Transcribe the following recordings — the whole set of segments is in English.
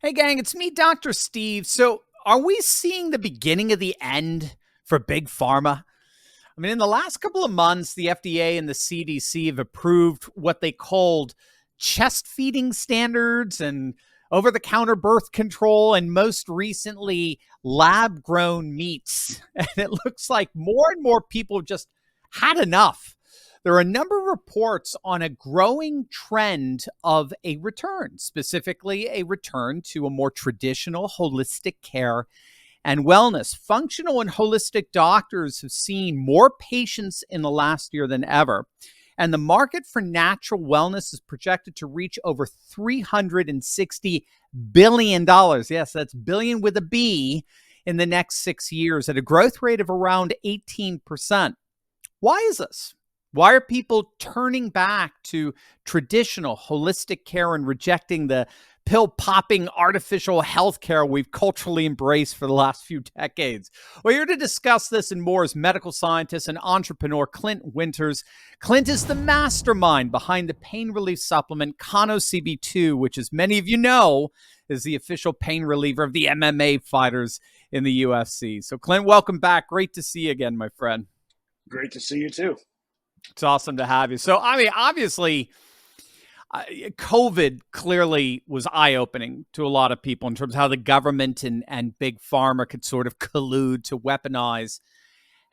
Hey, gang, it's me, Dr. Steve. So, are we seeing the beginning of the end for Big Pharma? I mean, in the last couple of months, the FDA and the CDC have approved what they called chest feeding standards and over the counter birth control, and most recently, lab grown meats. And it looks like more and more people have just had enough. There are a number of reports on a growing trend of a return, specifically a return to a more traditional holistic care and wellness. Functional and holistic doctors have seen more patients in the last year than ever. And the market for natural wellness is projected to reach over $360 billion. Yes, that's billion with a B in the next 6 years at a growth rate of around 18%. Why is this? Why are people turning back to traditional holistic care and rejecting the pill popping artificial healthcare we've culturally embraced for the last few decades? Well, here to discuss this and more is medical scientist and entrepreneur Clint Winters. Clint is the mastermind behind the pain relief supplement KOC CB2, which, as many of you know, is the official pain reliever of the MMA fighters in the UFC. So, Clint, welcome back. Great to see you again, my friend. Great to see you too. It's awesome to have you. So, I mean, obviously, COVID clearly was eye-opening to a lot of people in terms of how the government and big pharma could sort of collude to weaponize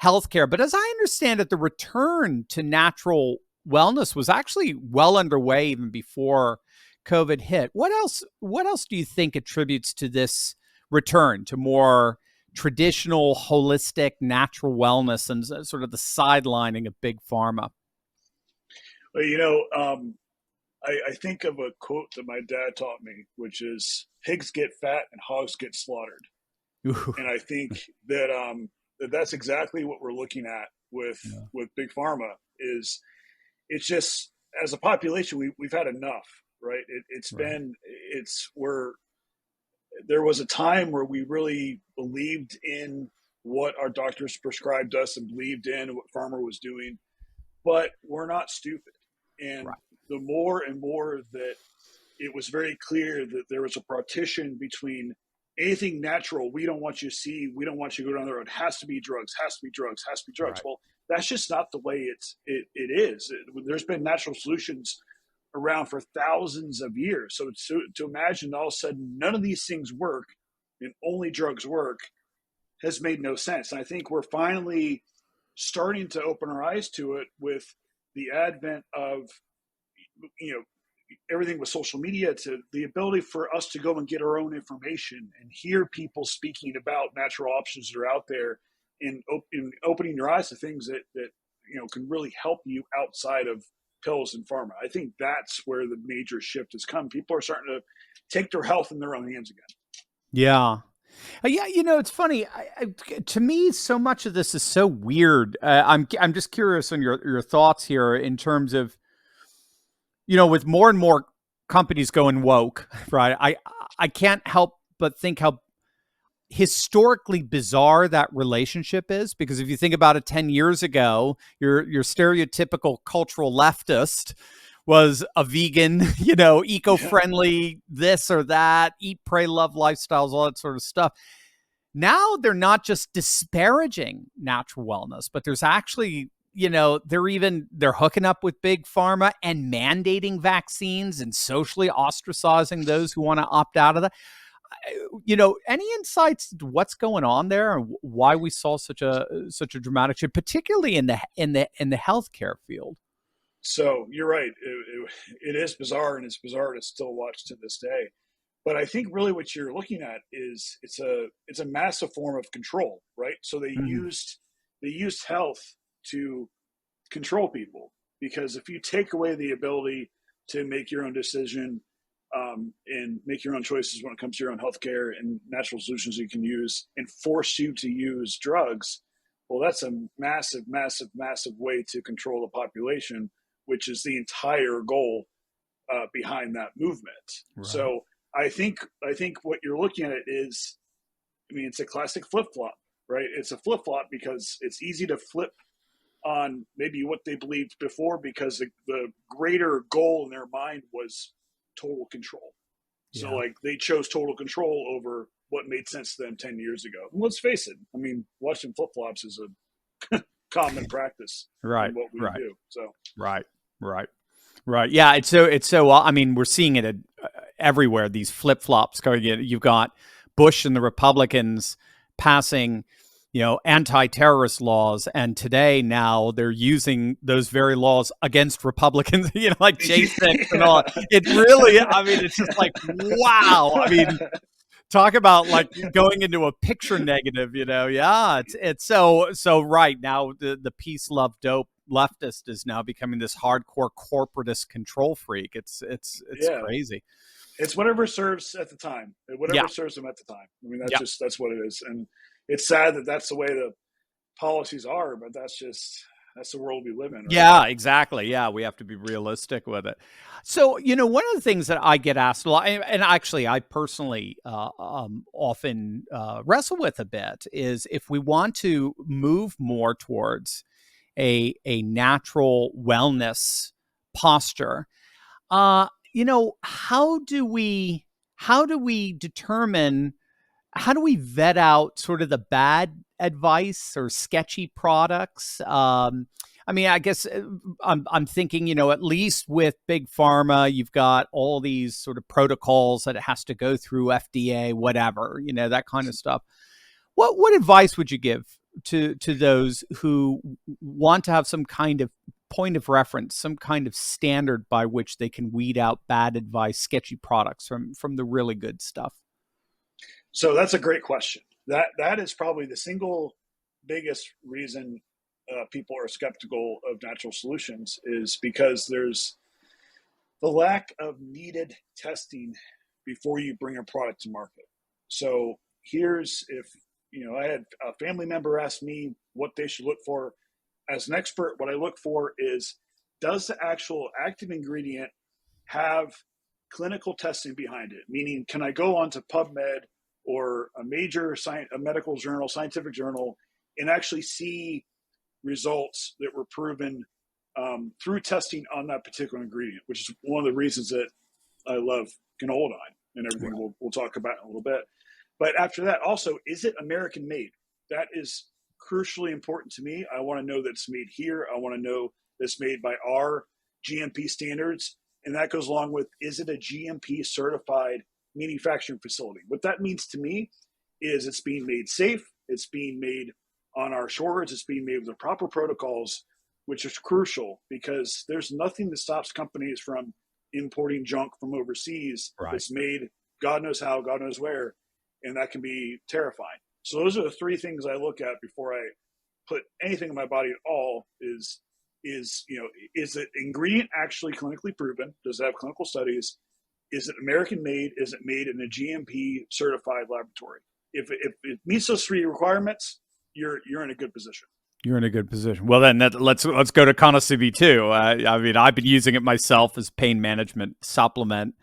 healthcare. But as I understand it, the return to natural wellness was actually well underway even before COVID hit. What else? What else do you think attributes to this return to more traditional, holistic, natural wellness and sort of the sidelining of big pharma? Well, I think of a quote that my dad taught me, which is pigs get fat and hogs get slaughtered. Ooh, And I think that's exactly what we're looking at yeah, with big pharma. Is it's just, as a population, we've had enough, right? right. It's where there was a time where we really believed in what our doctors prescribed us and believed in what pharma was doing, but we're not stupid. And Right. the more and more that it was very clear that there was a partition between anything natural we don't want you to see, we don't want you to go down the road, has to be drugs, has to be drugs, has to be drugs. Right. Well, that's just not the way it is. There's been natural solutions around for thousands of years. So to imagine all of a sudden none of these things work and only drugs work has made no sense. And I think we're finally starting to open our eyes to it with the advent of, you know, everything with social media, to the ability for us to go and get our own information and hear people speaking about natural options that are out there, in opening your eyes to things that can really help you outside of pills and pharma. I think that's where the major shift has come. People are starting to take their health in their own hands again. Yeah. Yeah, it's funny. To me, so much of this is so weird. I'm just curious on your thoughts here in terms of, with more and more companies going woke, right? I can't help but think how historically bizarre that relationship is, because if you think about it 10 years ago, your stereotypical cultural leftist was a vegan, Yeah. eco-friendly, this or that, eat, pray, love lifestyles, all that sort of stuff. Now they're not just disparaging natural wellness, but there's actually, they're hooking up with big pharma and mandating vaccines and socially ostracizing those who want to opt out of that. Any insights to what's going on there and why we saw such a dramatic shift, particularly in the healthcare field? So you're right. It is bizarre, and it's bizarre to still watch to this day. But I think really what you're looking at is it's a massive form of control, right? So Mhm. they used health to control people, because if you take away the ability to make your own decision, and make your own choices when it comes to your own healthcare and natural solutions you can use, and force you to use drugs, well, that's a massive, massive, massive way to control the population, which is the entire goal behind that movement. Right. So I think what you're looking at is, I mean, it's a classic flip flop, right? It's a flip flop because it's easy to flip on maybe what they believed before, because the greater goal in their mind was total control. So Yeah. like they chose total control over what made sense to them 10 years ago. And let's face it, I mean, washing flip flops is a common practice in Right. what we Right. do. So Right. Right. Right. Yeah. It's so. I mean, we're seeing it everywhere. These flip flops going in. You've got Bush and the Republicans passing, anti-terrorist laws, and today now they're using those very laws against Republicans. Like J6 and all. yeah. It really. I mean, it's just like wow. I mean, talk about like going into a picture negative. Yeah. It's so right now the peace love dope leftist is now becoming this hardcore corporatist control freak. It's Yeah. crazy. It's whatever serves at the time. Yeah. Whatever serves them at the time. I mean, Yeah. that's what it is. And it's sad that that's the way the policies are, but that's the world we live in, right? Yeah, exactly. Yeah, we have to be realistic with it. So, one of the things that I get asked a lot, and actually I personally often wrestle with a bit, is if we want to move more towards a natural wellness posture, how do we determine, how do we vet out sort of the bad advice or sketchy products? I mean, I guess I'm thinking, at least with big pharma, you've got all these sort of protocols that it has to go through FDA, whatever, that kind of stuff. What advice would you give to those who want to have some kind of point of reference, some kind of standard by which they can weed out bad advice, sketchy products from the really good stuff? So that's a great question. That is probably the single biggest reason people are skeptical of natural solutions is because there's the lack of needed testing before you bring a product to market. So here's if I had a family member ask me what they should look for. As an expert, what I look for is, does the actual active ingredient have clinical testing behind it? Meaning, can I go onto PubMed or a major a medical journal, scientific journal, and actually see results that were proven through testing on that particular ingredient, which is one of the reasons that I love canola and everything we'll talk about in a little bit. But after that, also, is it American made? That is crucially important to me. I want to know that it's made here. I want to know that it's made by our GMP standards. And that goes along with, is it a GMP certified manufacturing facility? What that means to me is it's being made safe. It's being made on our shores. It's being made with the proper protocols, which is crucial because there's nothing that stops companies from importing junk from overseas Right. that's made God knows how, God knows where, and that can be terrifying. So those are the three things I look at before I put anything in my body at all is the ingredient actually clinically proven? Does it have clinical studies? Is it American made? Is it made in a GMP certified laboratory? If it meets those three requirements, you're in a good position. You're in a good position. Well, then let's go to KOC CB2. I mean, I've been using it myself as pain management supplement.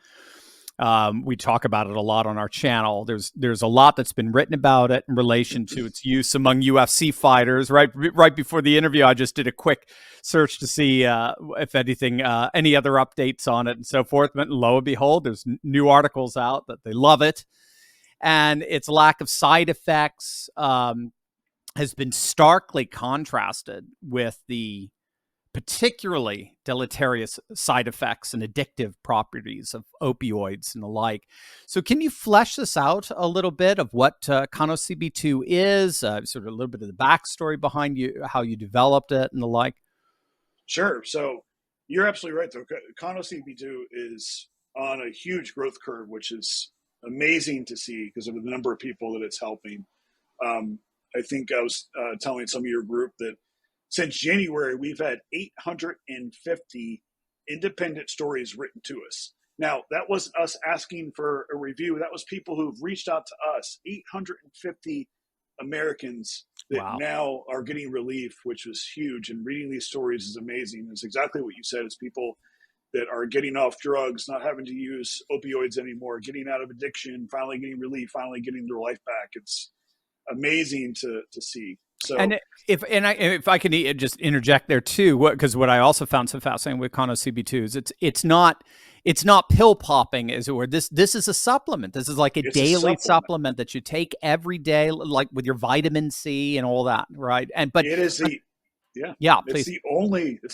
We talk about it a lot on our channel. There's a lot that's been written about it in relation to its use among UFC fighters. Right before the interview, I just did a quick search to see if anything, any other updates on it and so forth. But lo and behold, there's new articles out that they love it, and its lack of side effects has been starkly contrasted with the particularly deleterious side effects and addictive properties of opioids and the like. So can you flesh this out a little bit of what KOC CB2 is, sort of a little bit of the backstory behind you, how you developed it and the like? Sure. So you're absolutely right, though. KOC CB2 is on a huge growth curve, which is amazing to see because of the number of people that it's helping. I think I was telling some of your group that since January, we've had 850 independent stories written to us. Now, that wasn't us asking for a review. That was people who've reached out to us, 850 Americans that Wow. now are getting relief, which was huge. And reading these stories is amazing. It's exactly what you said. It's people that are getting off drugs, not having to use opioids anymore, getting out of addiction, finally getting relief, finally getting their life back. It's amazing to see. So, And if I can just interject there too, because what I also found so fascinating with KOC CB2 is it's not it's not pill popping, as it were. This is a supplement. This is like a It's a daily supplement. supplement that you take every day, like with your vitamin C and all that, right? And It is the Yeah, yeah, it's please.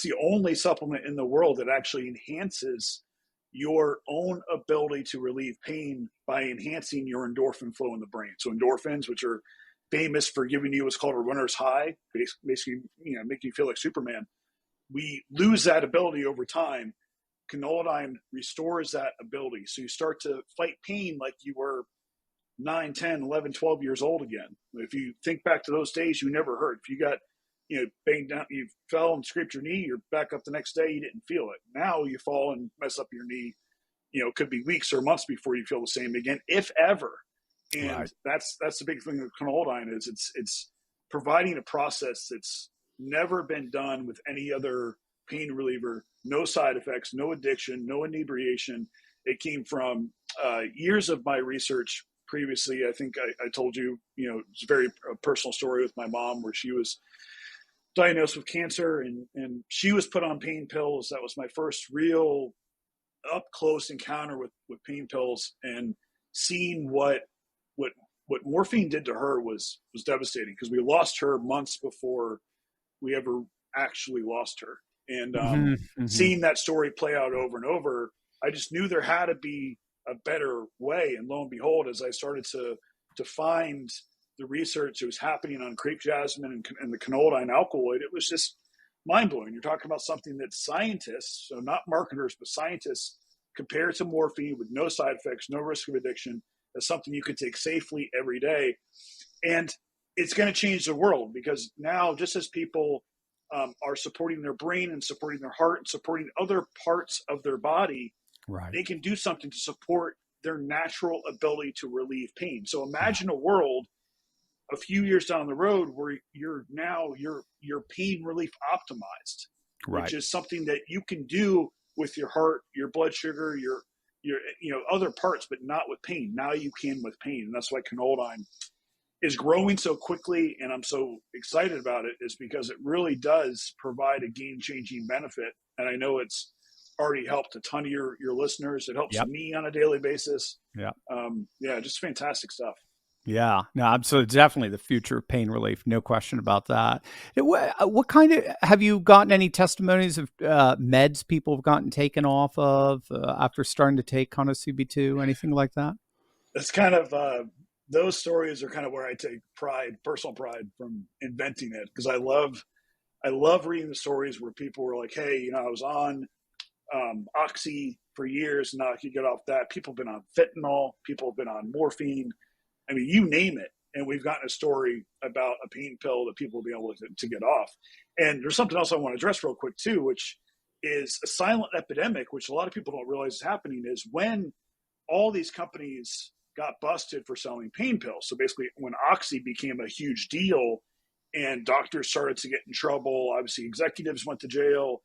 the only supplement in the world that actually enhances your own ability to relieve pain by enhancing your endorphin flow in the brain. So endorphins, which are famous for giving you what's called a runner's high, basically, make you feel like Superman. We lose that ability over time. Canoladine restores that ability. So you start to fight pain like you were 9, 10, 11, 12 years old again. If you think back to those days, you never hurt. If you got, banged down, you fell and scraped your knee, you're back up the next day, you didn't feel it. Now you fall and mess up your knee, it could be weeks or months before you feel the same again, if ever. And Right. that's the big thing with canoladine is it's providing a process that's never been done with any other pain reliever. No side effects, no addiction, no inebriation. It came from years of my research previously. I think I told you, it's a very personal story with my mom where she was diagnosed with cancer and she was put on pain pills. That was my first real up close encounter with pain pills, and seeing what morphine did to her was devastating because we lost her months before we ever actually lost her. And Hmm. Hmm. seeing that story play out over and over, I just knew there had to be a better way. And lo and behold, as I started to find the research that was happening on crepe jasmine and the canoladine alkaloid, it was just mind blowing. You're talking about something that scientists, so not marketers, but scientists, compare to morphine with no side effects, no risk of addiction, as something you can take safely every day. And it's going to change the world because now, just as people are supporting their brain and supporting their heart and supporting other parts of their body, Right. they can do something to support their natural ability to relieve pain. So imagine a world a few years down the road where you're now your pain relief optimized, which Right. is something that you can do with your heart, your blood sugar, your other parts, but not with pain. Now you can with pain, and that's why canoladine is growing so quickly, and I'm so excited about it, is because it really does provide a game-changing benefit. And I know it's already helped a ton of your listeners. It helps Yep. me on a daily basis. Yeah. Yeah, just fantastic stuff. Yeah, no, absolutely, definitely the future of pain relief, no question about that. What kind of have you gotten any testimonies of meds people have gotten taken off of after starting to take kind of CB2, anything like that? It's kind of those stories are kind of where I take pride, personal pride, from inventing it, because I love reading the stories where people were like, "Hey, I was on oxy for years, and now I can get off that." People have been on fentanyl, people have been on morphine. I mean, you name it. And we've gotten a story about a pain pill that people will be able to get off. And there's something else I want to address real quick, too, which is a silent epidemic, which a lot of people don't realize is happening, is when all these companies got busted for selling pain pills. So basically, when Oxy became a huge deal and doctors started to get in trouble, obviously executives went to jail.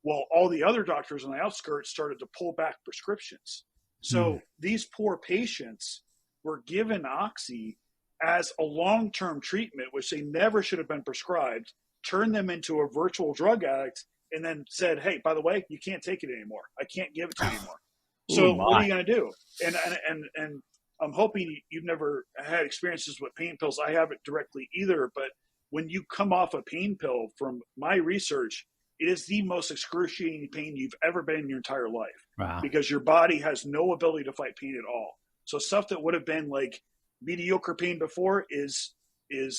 Well, all the other doctors on the outskirts started to pull back prescriptions. Mm. So these poor patients were given Oxy as a long-term treatment, which they never should have been prescribed, turned them into a virtual drug addict, and then said, "Hey, by the way, you can't take it anymore. I can't give it to you anymore." Oh So what are my. you going to do? And I'm hoping you've never had experiences with pain pills. I haven't directly either, but when you come off a pain pill, from my research, it is the most excruciating pain you've ever been in your entire life, Wow. because your body has no ability to fight pain at all. So stuff that would have been like mediocre pain before is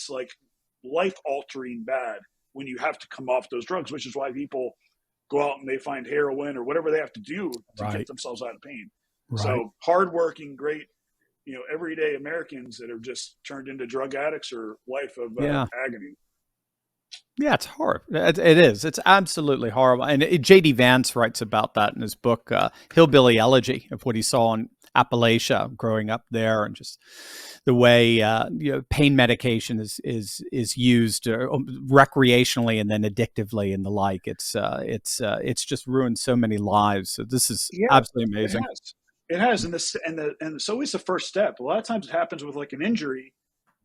like life altering bad when you have to come off those drugs, which is why people go out and they find heroin or whatever they have to do to get Right. themselves out of pain. Right. So hardworking, great, everyday Americans that are just turned into drug addicts or life of Yeah. agony. Yeah, it's horrible. It is. It's absolutely horrible. And J.D. Vance writes about that in his book, Hillbilly Elegy, of what he saw in Appalachia growing up there, and just the way pain medication is used recreationally and then addictively and the like. It's just ruined so many lives. So this is Yeah, absolutely it amazing. has. It has, and it's always the first step. A lot of times it happens with like an injury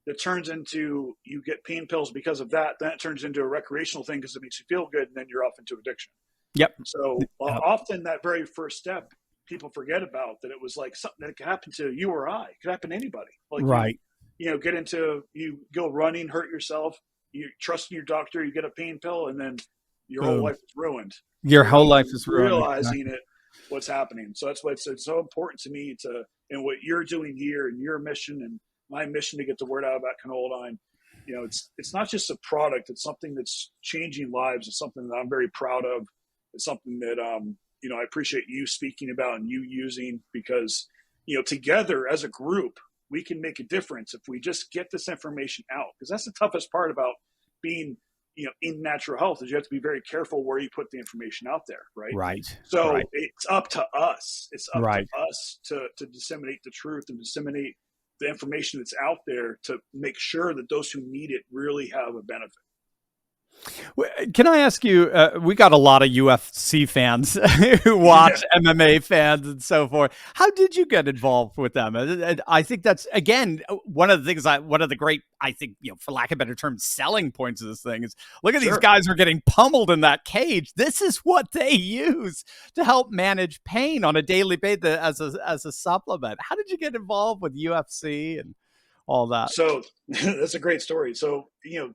that turns into, you get pain pills because of that. Then it turns into a recreational thing because it makes you feel good, and then you're off into addiction. Yep. So Yep. often that very first step people forget about, that it was like something that could happen to you or I. It could happen to anybody. Like Right. you go running, hurt yourself, you trust in your doctor, you get a pain pill, and then your whole Boom. life is ruined Your whole without life you is ruined. realizing Exactly. it, what's happening. So that's why it's so important to me to, and what you're doing here and your mission and my mission to get the word out about canola. It's not just a product. It's something that's changing lives. It's something that I'm very proud of. It's something that I appreciate you speaking about and you using, because together as a group we can make a difference if we just get this information out. Because that's the toughest part about being in natural health, is you have to be very careful where you put the information out there, right? Right. So Right. it's up to us. It's up to Right. us to disseminate the truth and disseminate the information that's out there to make sure that those who need it really have a benefit. Can I ask you? We got a lot of UFC fans who Yeah, watch MMA fans and so forth. How did you get involved with them? I think that's again one of the things. One of the great, I think, for lack of a better term, selling points of this thing is look at these sure. guys who are getting pummeled in that cage. This is what they use to help manage pain on a daily basis as a supplement. How did you get involved with UFC and all that? So that's a great story. So,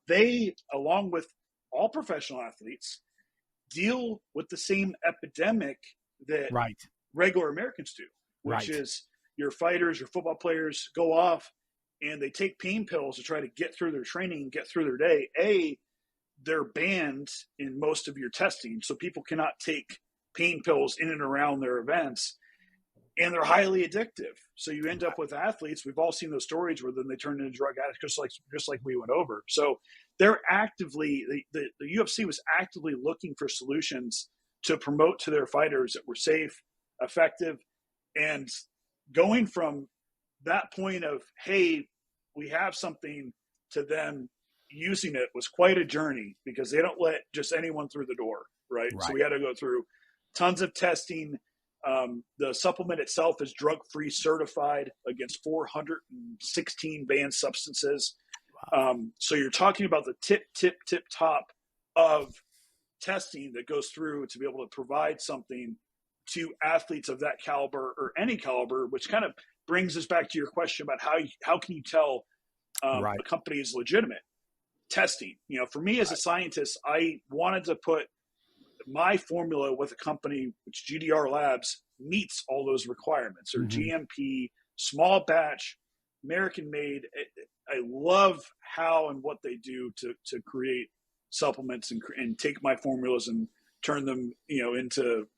they, along with all professional athletes, deal with the same epidemic that Right. regular Americans do, which Right. is your fighters, your football players go off and they take pain pills to try to get through their training and get through their day. They're banned in most of your testing, so people cannot take pain pills in and around their events, and they're highly addictive. So you end up with athletes. We've all seen those stories where then they turn into drug addicts, just like we went over. So they're actively the UFC was actively looking for solutions to promote to their fighters that were safe, effective, and going from that point of, hey, we have something, to them using it was quite a journey, because they don't let just anyone through the door, right? So we Right. had to go through tons of testing. The supplement itself is drug-free certified against 416 banned substances. So you're talking about the tip top of testing that goes through to be able to provide something to athletes of that caliber or any caliber, which kind of brings us back to your question about how can you tell a Right. company is legitimate. Testing. For me as a scientist, I wanted to put my formula with a company which GDR Labs meets all those requirements, or Hmm. GMP, small batch, American made. I love how and what they do to create supplements and take my formulas and turn them into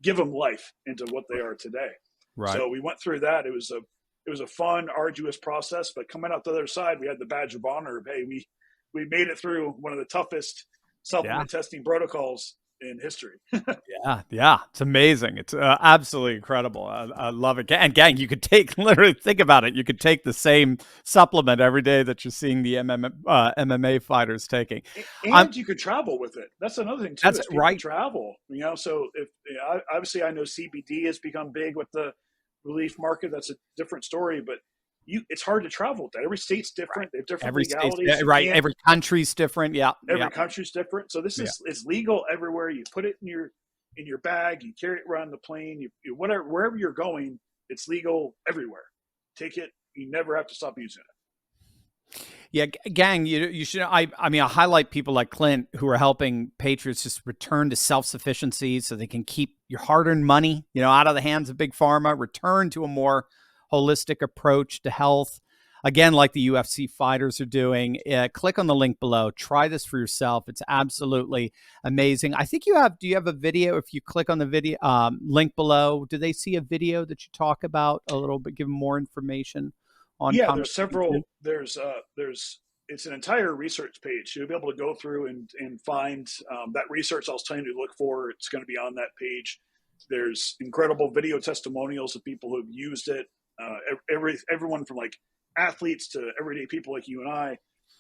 give them life into what they are today. Right. So we went through that. It was a fun, arduous process, but coming out the other side, we had the badge of honor of, hey, we made it through one of the toughest Yeah. supplement testing protocols in history. Yeah, yeah, it's amazing. It's absolutely incredible. I love it. And gang, you could take literally think about it. You could take the same supplement every day that you're seeing the MMA fighters taking. I'm And you could travel with it. That's another thing too, that's is people right. travel. So if obviously I know CBD has become big with the relief market. That's a different story, but it's hard to travel with that. Every state's different. They have different Every state's legalities. You right. can't. Every country's different. Yeah, yeah, Every country's different. So this yeah. is legal everywhere. You put it in your bag. You carry it around the plane. You whatever wherever you're going, it's legal everywhere. Take it. You never have to stop using it. Yeah, gang, you should. I mean, I highlight people like Clint who are helping patriots just return to self sufficiency, so they can keep your hard earned money, out of the hands of big pharma. Return to a more holistic approach to health. Again, like the UFC fighters are doing. Click on the link below. Try this for yourself. It's absolutely amazing. I think you have. Do you have a video? If you click on the video link below, do they see a video that you talk about a little bit, give them more information on Yeah, there's several. conversation? There's it's an entire research page. You'll be able to go through and find that research I was telling you to look for. It's going to be on that page. There's incredible video testimonials of people who have used it. Everyone from like athletes to everyday people like you and I.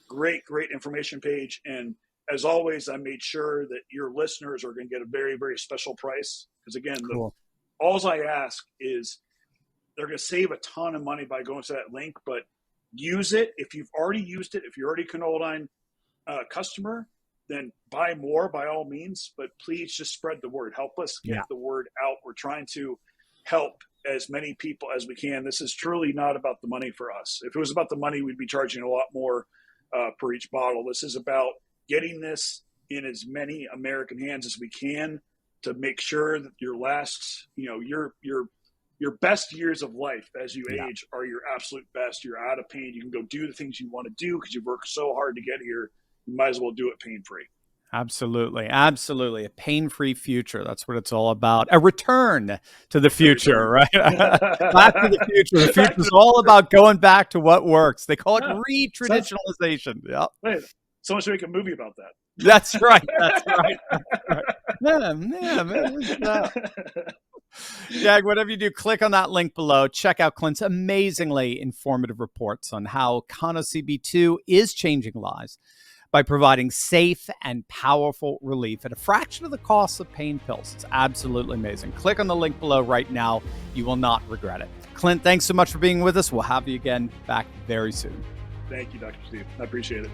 Great information page. And as always, I made sure that your listeners are going to get a very, very special price, because again, Cool. all I ask is they're going to save a ton of money by going to that link, but use it. If you've already used it, if you're already a Canola customer, then buy more by all means, but please just spread the word. Help us get Yeah. the word out. We're trying to help as many people as we can. This is truly not about the money for us. If it was about the money, we'd be charging a lot more per each bottle. This is about getting this in as many American hands as we can to make sure that your last, your best years of life as you age are your absolute best. You're out of pain. You can go do the things you want to do because you've worked so hard to get here. You might as well do it pain-free. Absolutely. Absolutely. A pain-free future. That's what it's all about. A return to the future, right? Back to the future. The future is all about going back to what works. They call it re-traditionalization. Yeah. Wait, someone should make a movie about that. That's right. That's right. Man. Yeah, whatever you do, click on that link below. Check out Clint's amazingly informative reports on how KOC CB2 is changing lives by providing safe and powerful relief at a fraction of the cost of pain pills. It's absolutely amazing. Click on the link below right now. You will not regret it. Clint, thanks so much for being with us. We'll have you again back very soon. Thank you, Dr. Steve. I appreciate it.